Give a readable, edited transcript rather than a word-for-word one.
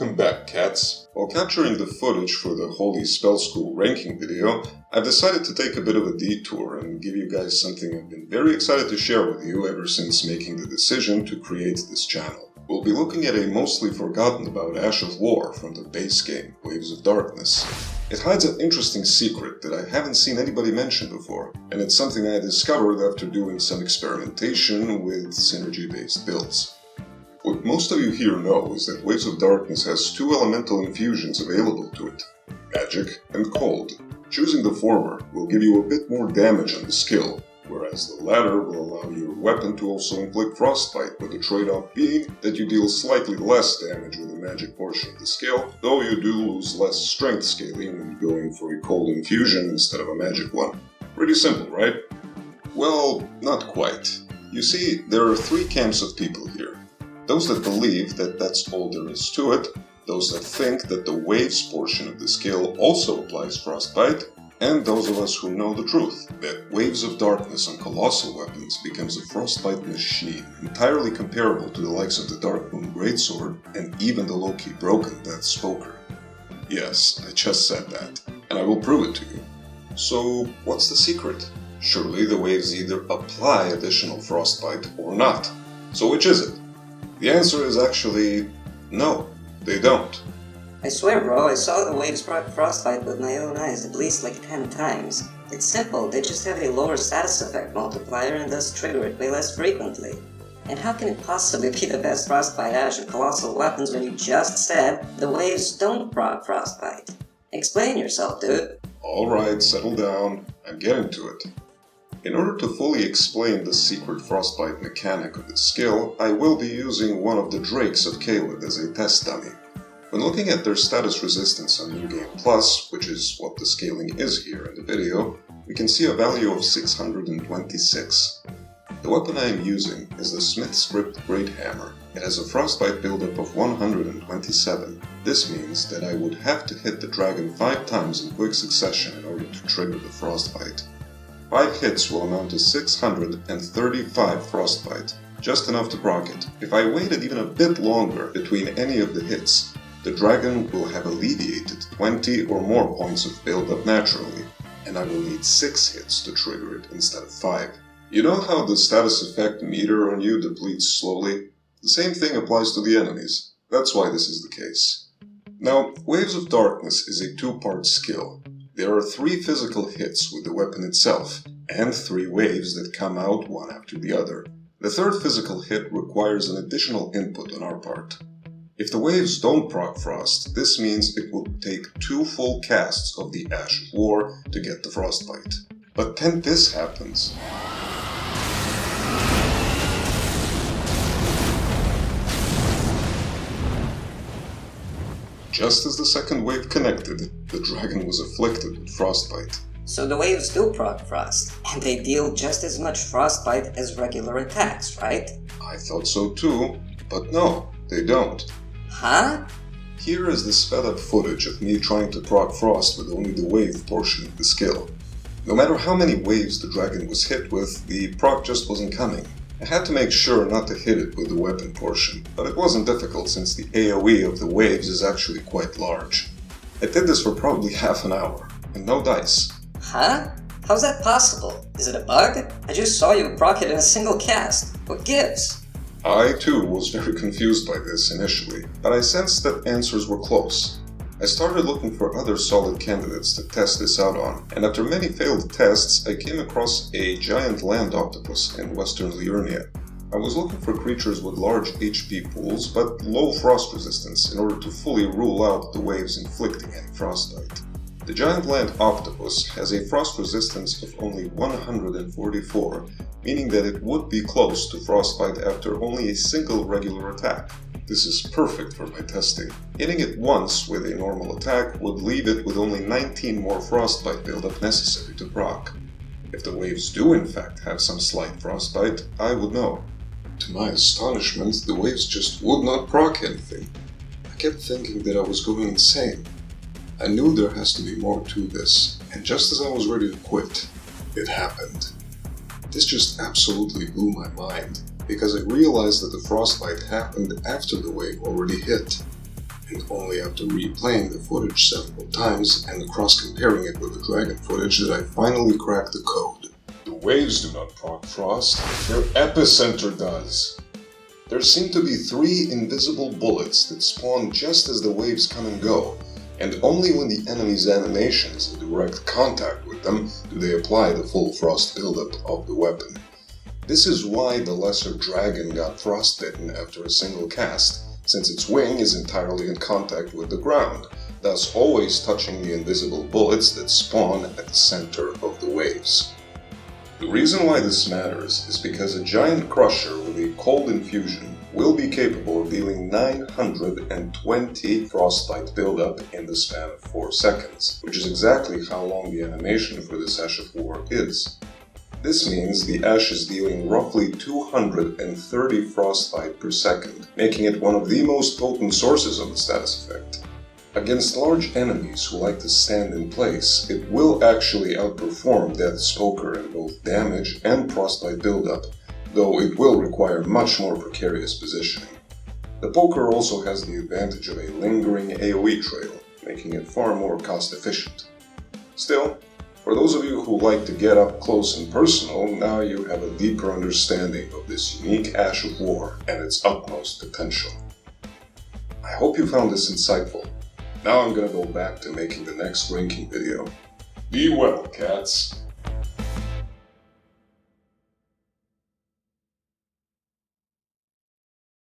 Welcome back, cats! While capturing the footage for the Holy Spell School ranking video, I've decided to take a bit of a detour and give you guys something I've been very excited to share with you ever since making the decision to create this channel. We'll be looking at a mostly forgotten about Ash of War from the base game, Waves of Darkness. It hides an interesting secret that I haven't seen anybody mention before, and it's something I discovered after doing some experimentation with synergy-based builds. What most of you here know is that Waves of Darkness has two elemental infusions available to it, Magic and Cold. Choosing the former will give you a bit more damage on the skill, whereas the latter will allow your weapon to also inflict frostbite, with the trade-off being that you deal slightly less damage with the magic portion of the skill, though you do lose less strength scaling when going for a cold infusion instead of a magic one. Pretty simple, right? Well, not quite. You see, there are three camps of people here. Those that believe that that's all there is to it, those that think that the waves portion of the skill also applies frostbite, and those of us who know the truth, that Waves of Darkness on colossal weapons becomes a frostbite machine, entirely comparable to the likes of the Darkmoon Greatsword and even the low-key broken Death's Poker. Yes, I just said that, and I will prove it to you. So, what's the secret? Surely the waves either apply additional frostbite or not. So which is it? The answer is actually no, they don't. I swear, bro, I saw the waves proc frostbite with my own eyes at least like 10 times. It's simple, they just have a lower status effect multiplier and thus trigger it way less frequently. And how can it possibly be the best frostbite Ash of colossal weapons when you just said the waves don't proc frostbite? Explain yourself, dude. Alright, settle down, I'm getting to it. In order to fully explain the secret frostbite mechanic of this skill, I will be using one of the Drakes of Caelid as a test dummy. When looking at their status resistance on New Game Plus, which is what the scaling is here in the video, we can see a value of 626. The weapon I am using is the Smith Script Great Hammer. It has a frostbite buildup of 127. This means that I would have to hit the dragon 5 times in quick succession in order to trigger the frostbite. 5 hits will amount to 635 frostbite, just enough to proc it. If I waited even a bit longer between any of the hits, the dragon will have alleviated 20 or more points of build-up naturally, and I will need 6 hits to trigger it instead of 5. You know how the status effect meter on you depletes slowly? The same thing applies to the enemies. That's why this is the case. Now, Waves of Darkness is a 2-part skill. There are 3 physical hits with the weapon itself, and 3 waves that come out one after the other. The 3rd physical hit requires an additional input on our part. If the waves don't proc frost, this means it will take 2 full casts of the Ash of War to get the frostbite. But then this happens. Just as the second wave connected, the dragon was afflicted with frostbite. So the waves do proc frost, and they deal just as much frostbite as regular attacks, right? I thought so too, but no, they don't. Huh? Here is the sped up footage of me trying to proc frost with only the wave portion of the skill. No matter how many waves the dragon was hit with, the proc just wasn't coming. I had to make sure not to hit it with the weapon portion, but it wasn't difficult since the AoE of the waves is actually quite large. I did this for probably half an hour, and no dice. Huh? How's that possible? Is it a bug? I just saw you proc it in a single cast. What gives? I too was very confused by this initially, but I sensed that answers were close. I started looking for other solid candidates to test this out on, and after many failed tests, I came across a giant land octopus in western Liurnia. I was looking for creatures with large HP pools, but low frost resistance in order to fully rule out the waves inflicting any frostbite. The giant land octopus has a frost resistance of only 144, meaning that it would be close to frostbite after only a single regular attack. This is perfect for my testing. Hitting it once with a normal attack would leave it with only 19 more frostbite buildup necessary to proc. If the waves do in fact have some slight frostbite, I would know. To my astonishment, the waves just would not proc anything. I kept thinking that I was going insane. I knew there has to be more to this, and just as I was ready to quit, it happened. This just absolutely blew my mind, because I realized that the frostbite happened after the wave already hit. And only after replaying the footage several times and cross-comparing it with the dragon footage did I finally crack the code. The waves do not proc frost, their epicenter does. There seem to be 3 invisible bullets that spawn just as the waves come and go, and only when the enemy's animation is in direct contact with them do they apply the full frost buildup of the weapon. This is why the lesser dragon got frostbitten after a single cast, since its wing is entirely in contact with the ground, thus always touching the invisible bullets that spawn at the center of the waves. The reason why this matters is because a giant crusher with a cold infusion will be capable of dealing 920 frostbite buildup in the span of 4 seconds, which is exactly how long the animation for this Ash of War is. This means the Ash is dealing roughly 230 frostbite per second, making it one of the most potent sources of the status effect. Against large enemies who like to stand in place, it will actually outperform Death's Poker in both damage and frostbite buildup, though it will require much more precarious positioning. The Poker also has the advantage of a lingering AoE trail, making it far more cost efficient. Still, for those of you who like to get up close and personal, now you have a deeper understanding of this unique Ash of War and its utmost potential. I hope you found this insightful. Now I'm gonna go back to making the next ranking video. Be well, cats!